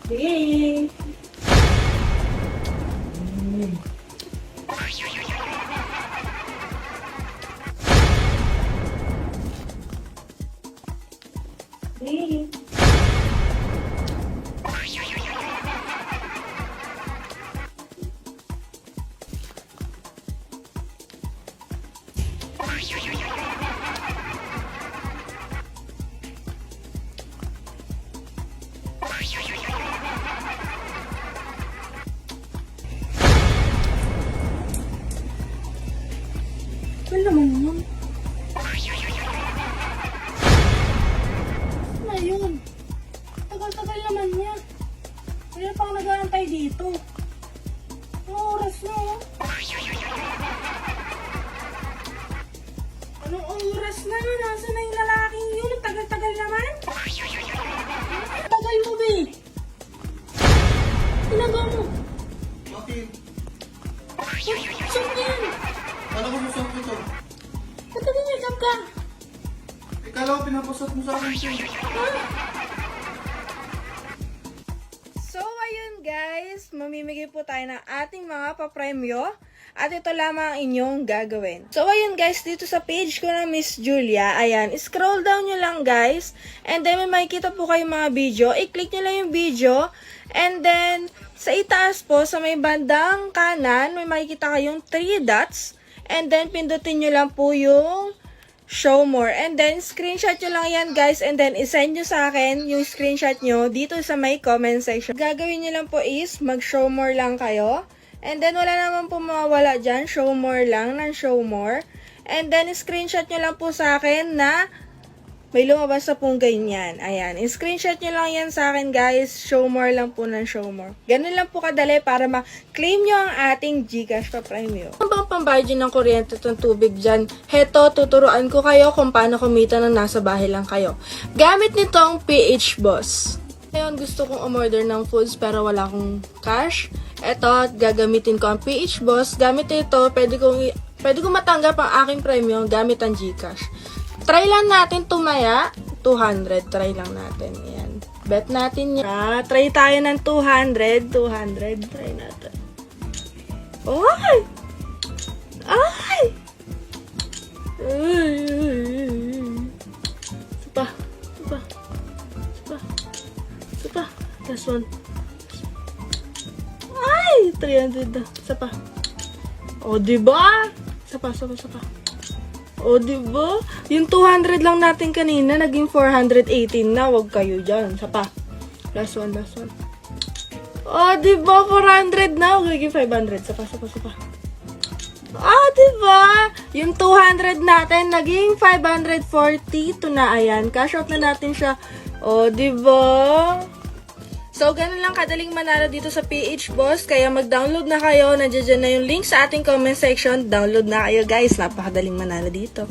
Hey. Hey. Ano naman yun? Ano na yun? Tagal-tagal naman niya. Kaya pang nag-aantay dito. Anong oras na oh? Anong oras na? Nasaan na yung lalaking yun? Ang tagal-tagal naman. Tagal mo, be. Ginagawa mo. Bakit? Saan na yan? Kala ko masok ko to. Ba't nag-makeup ka? Kala ko pinapasok mo sa akin siya. So, ayun guys, mamimigay po tayo ng ating mga papremyo at ito lamang ang inyong gagawin. So, ayun guys, dito sa page ko na Miss Julia, ayan, scroll down nyo lang guys, and then may makikita po kayong mga video, i-click nyo lang yung video, and then sa itaas po, sa may bandang kanan, may makikita kayong 3 dots, and then pindutin nyo lang po yung show more. And then, screenshot nyo lang yan, guys. And then, isend nyo sa akin yung screenshot nyo dito sa may comment section. Gagawin nyo lang po is, mag-show more lang kayo. And then, wala naman po mawawala dyan. Show more lang, ng show more. And then, screenshot nyo lang po sa akin na may lumabas na pong ganyan. Ayan. Screenshot nyo lang yan sa akin, guys. Show more lang po ng show more. Ganun lang po kadali para ma-claim nyo ang ating GCash pa-premium. Ano bang pambayad nyo ng kuryente at ng tubig dyan? Heto, tuturuan ko kayo kung paano kumita ng nasa bahay lang kayo. Gamit nitong PH Boss. Ngayon, gusto kong umorder ng foods pero wala akong cash. Eto, gagamitin ko ang PH Boss. Gamit ito, pwede kong matanggap ang aking premium gamit ang GCash. Try lang natin tumaya. 200. Try lang natin. Ayan. Bet natin yan. Try tayo ng 200. 200. Try natin. Ay! Ay! Supa. Supa. Supa. Supa. Last one. Ay! 300 na. Sapa. O, diba? Sapa. O, diba? Yung 200 lang natin kanina, naging 418 na. Huwag kayo dyan. Sapa. Last one. O, diba? 400 na. Huwag naging 500. Sapa. Diba? Yung 200 natin, naging 540. Ito na, ayan. Cash out na natin siya. O, diba? So, ganun lang kadaling manalo dito sa PH Boss. Kaya mag-download na kayo. Nandiyan na yung link sa ating comment section. Download na kayo, guys. Napakadaling manalo dito.